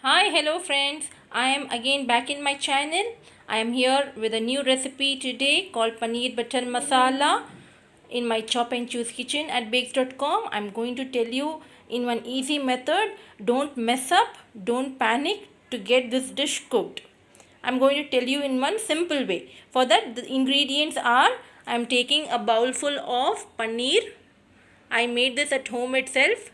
Hi, hello friends. I am again back in my channel. I am here with a new recipe today called Paneer Butter Masala in my Chop and Choose kitchen at bakes.com. I'm going to tell you in one easy method. Don't mess up, don't panic to get this dish cooked. I'm going to tell you in one simple way. For that, the ingredients are I'm taking a bowl full of paneer. I made this at home itself.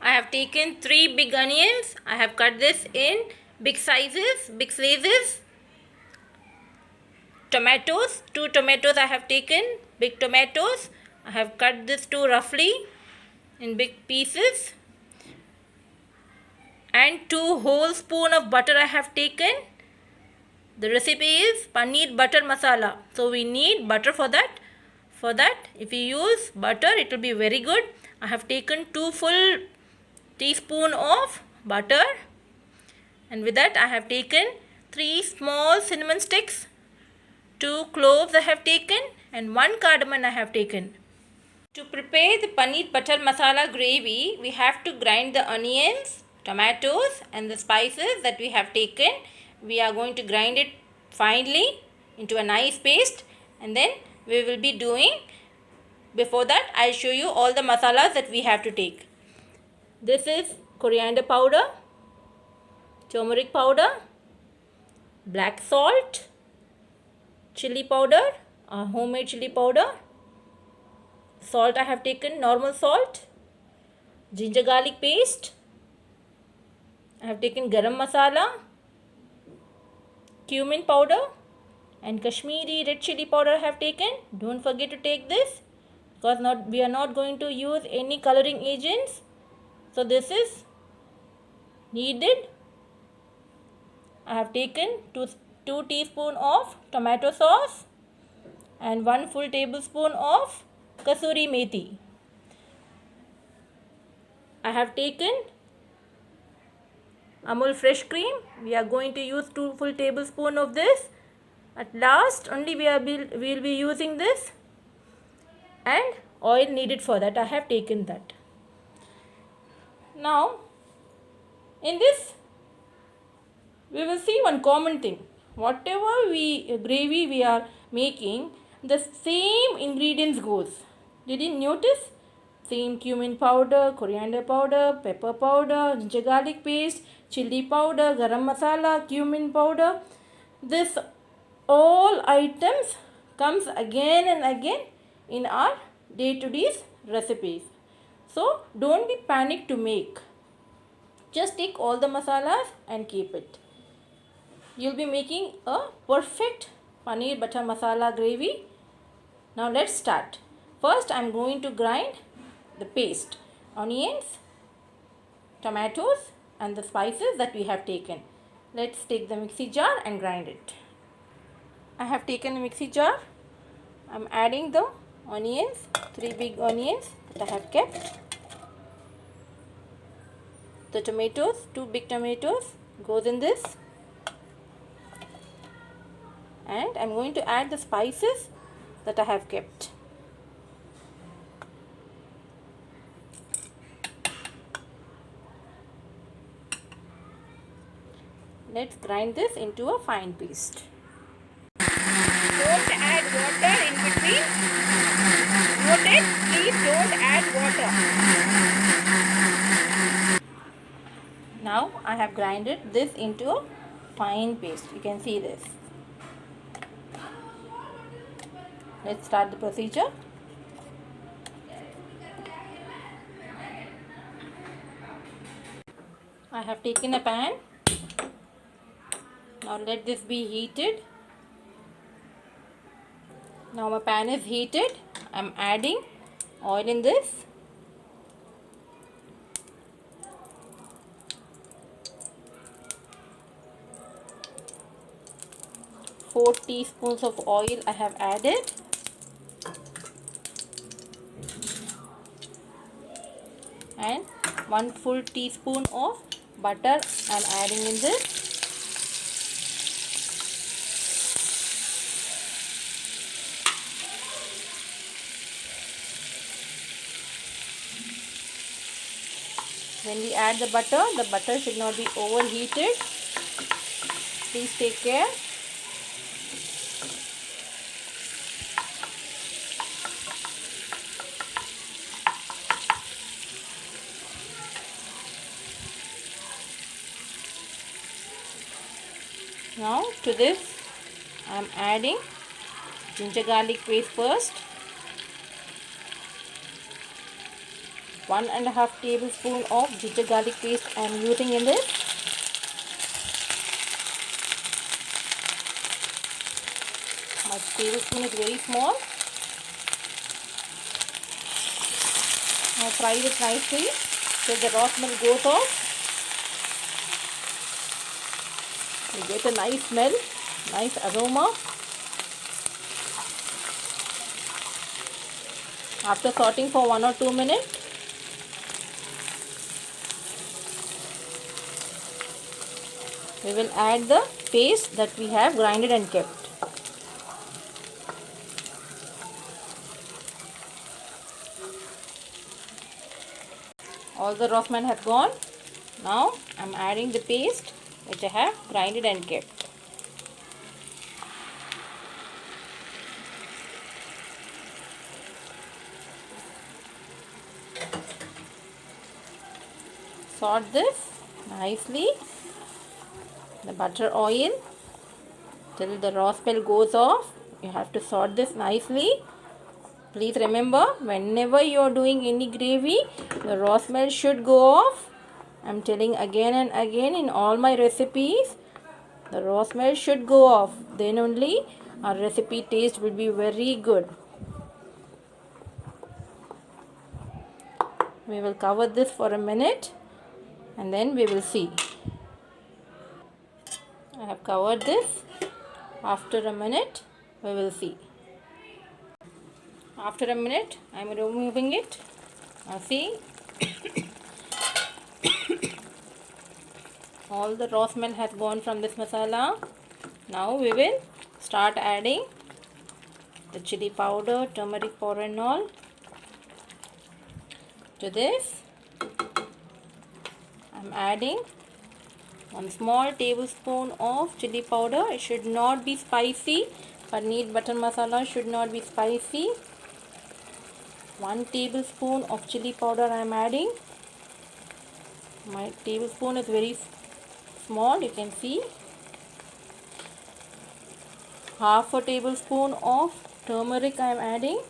I have taken 3 big onions. I have cut this in big sizes, big slices. Tomatoes, 2 tomatoes I have taken, big tomatoes. I have cut this too roughly in big pieces. And 2 whole spoon of butter I have taken. The recipe is paneer butter masala. So we need butter for that. For that, if you use butter, it will be very good. I have taken 2 full teaspoon of butter. And with that I have taken 3 small cinnamon sticks, 2 cloves I have taken, and 1 cardamom I have taken. To prepare the paneer butter masala gravy, we have to grind the onions, tomatoes and the spices that we have taken. We are going to grind it finely into a nice paste, and then we will be doing, before that I'll show you all the masalas that we have to take. This is coriander powder, turmeric powder, black salt, chili powder, homemade chili powder, salt I have taken, normal salt, ginger garlic paste, I have taken garam masala, cumin powder and Kashmiri red chili powder I have taken. Don't forget to take this because we are not going to use any coloring agents. So this is needed. I have taken 2 teaspoons of tomato sauce and 1 full tablespoon of kasuri methi. I have taken Amul fresh cream. We are going to use 2 full tablespoons of this. At last only we will be using this, and oil needed for that. I have taken that. Now in this we will see one common thing. Whatever gravy we are making, the same ingredients goes. Did you notice? Same cumin powder, coriander powder, pepper powder, ginger garlic paste, chili powder, garam masala, cumin powder. This all items comes again and again in our day-to-day recipes. So don't be panicked to make. Just take all the masalas and keep it. You'll be making a perfect paneer butter masala gravy. Now let's start. First I'm going to grind the paste, onions, tomatoes and the spices that we have taken. Let's take the mixie jar and grind it. I have taken a mixie jar. I'm adding the onions, 3 big onions that I have kept. The tomatoes, 2 big tomatoes goes in this. And I'm going to add the spices that I have kept. Let's grind this into a fine paste. Don't add water in between. Note it, please don't add water. Now I have grinded this into a fine paste. You can see this. Let's start the procedure. I have taken a pan. Now let this be heated. Now my pan is heated. I am adding oil in this. Four teaspoons of oil I have added. And 1 full teaspoon of butter I am adding in this. When we add the butter should not be overheated. Please take care. Now to this I am adding ginger garlic paste first. 1.5 tablespoon of ginger garlic paste I am using in this. My tablespoon is very small. Now fry it nicely till the raw smell goes off. You get a nice smell, nice aroma. After sauteing for 1 or 2 minutes, we will add the paste that we have grinded and kept. All the raw smell has gone. Now I am adding the paste which I have grinded and kept. Salt this nicely, the butter oil, till the raw smell goes off. You have to salt this nicely. Please remember, whenever you are doing any gravy, the raw smell should go off. I am telling again and again in all my recipes, the raw smell should go off. Then only our recipe taste will be very good. We will cover this for a minute and then we will see. I have covered this. After a minute, we will see. After a minute, I am removing it. Now see, all the raw smell has gone from this masala. Now we will start adding the chili powder, turmeric powder and all. To this, I am adding 1 small tablespoon of chili powder. It should not be spicy. Paneer butter masala should not be spicy. 1 tablespoon of chili powder I am adding. My tablespoon is very small, you can see. Half a tablespoon of turmeric I am adding.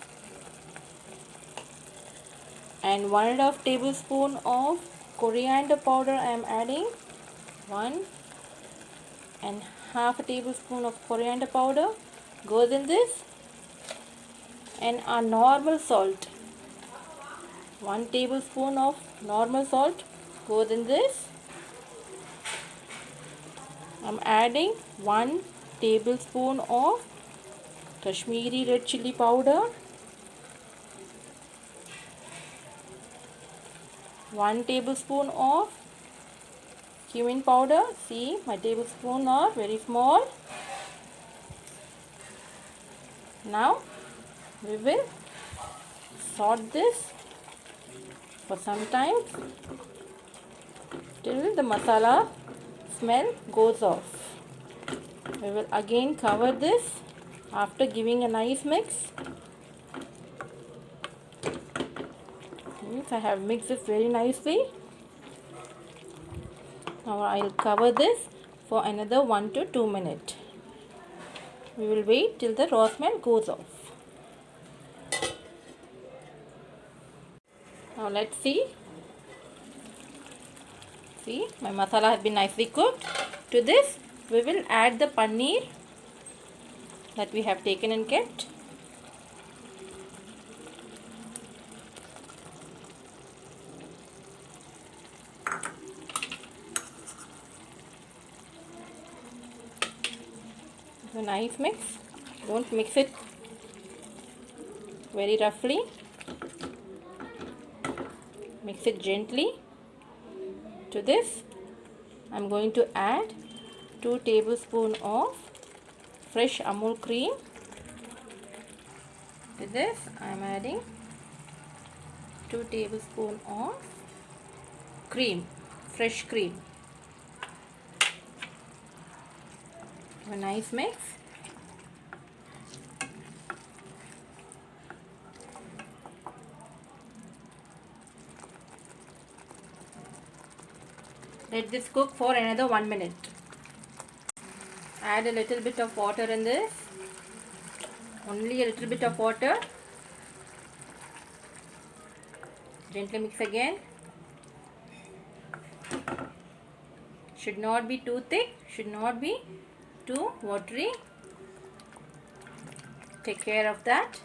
And 1.5 tablespoon of coriander powder I am adding. 1.5 tablespoon of coriander powder goes in this. And our normal salt, 1 tablespoon of normal salt goes in this. I am adding 1 tablespoon of Kashmiri red chili powder, 1 tablespoon of cumin powder. See, my tablespoons are very small. Now we will saute this for some time till the masala smell goes off. We will again cover this after giving a nice mix. I have mixed this very nicely. Now I will cover this for another 1 to 2 minutes. We will wait till the raw smell goes off. Now let's see. See, my masala has been nicely cooked. To this, we will add the paneer that we have taken and kept. A nice mix. Don't mix it very roughly. Mix it gently. To this, I am going to add 2 tablespoons of fresh Amul cream. To this, I am adding 2 tablespoons of cream, fresh cream. A nice mix. Let this cook for another 1 minute. Add a little bit of water in this. Only a little bit of water. Gently mix again. Should not be too thick, should not be too watery. Take care of that.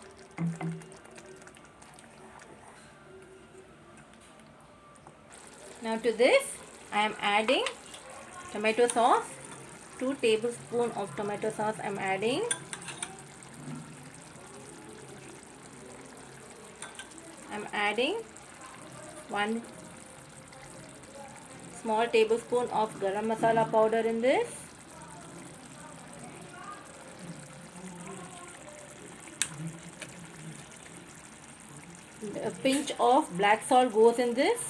Now to this I am adding tomato sauce. 2 tablespoons of tomato sauce I am adding. I am adding 1 small tablespoon of garam masala powder in this. A pinch of black salt goes in this.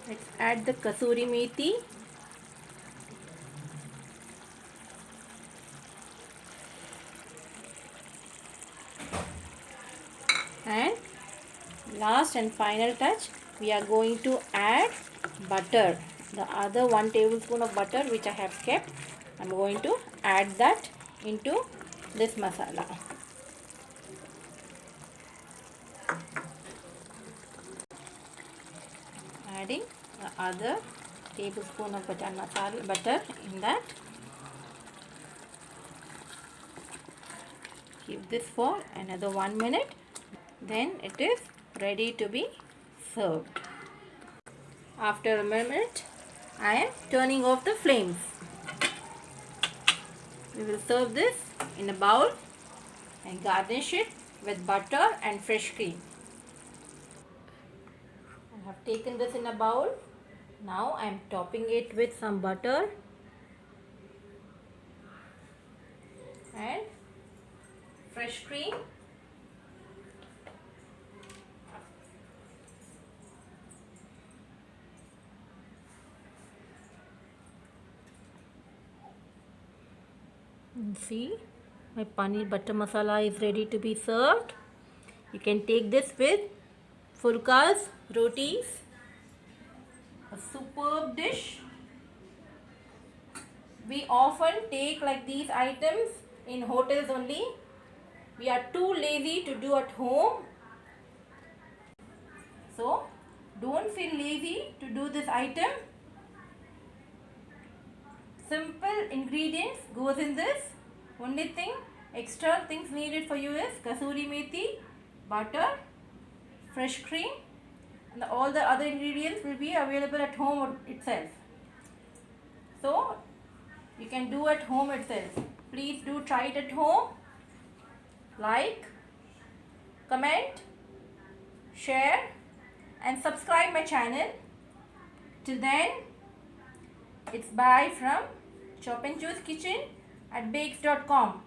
Let's add the kasuri methi. And last and final touch, we are going to add butter. The other 1 tablespoon of butter which I have kept, I am going to add that into this masala. Adding the other tablespoon of butter in that. Keep this for another 1 minute. Then it is ready to be served. After a minute, I am turning off the flames. We will serve this in a bowl and garnish it with butter and fresh cream. I have taken this in a bowl. Now I am topping it with some butter and fresh cream. And see, my paneer butter masala is ready to be served. You can take this with furkas, rotis. A superb dish. We often take like these items in hotels only. We are too lazy to do at home. So, don't feel lazy to do this item. Simple ingredients goes in this. Only thing, extra things needed for you is kasuri methi, butter, fresh cream, and all the other ingredients will be available at home itself. So, you can do at home itself. Please do try it at home. Like, comment, share and subscribe my channel. Till then, it's bye from Chop and Choose Kitchen at bakes.com.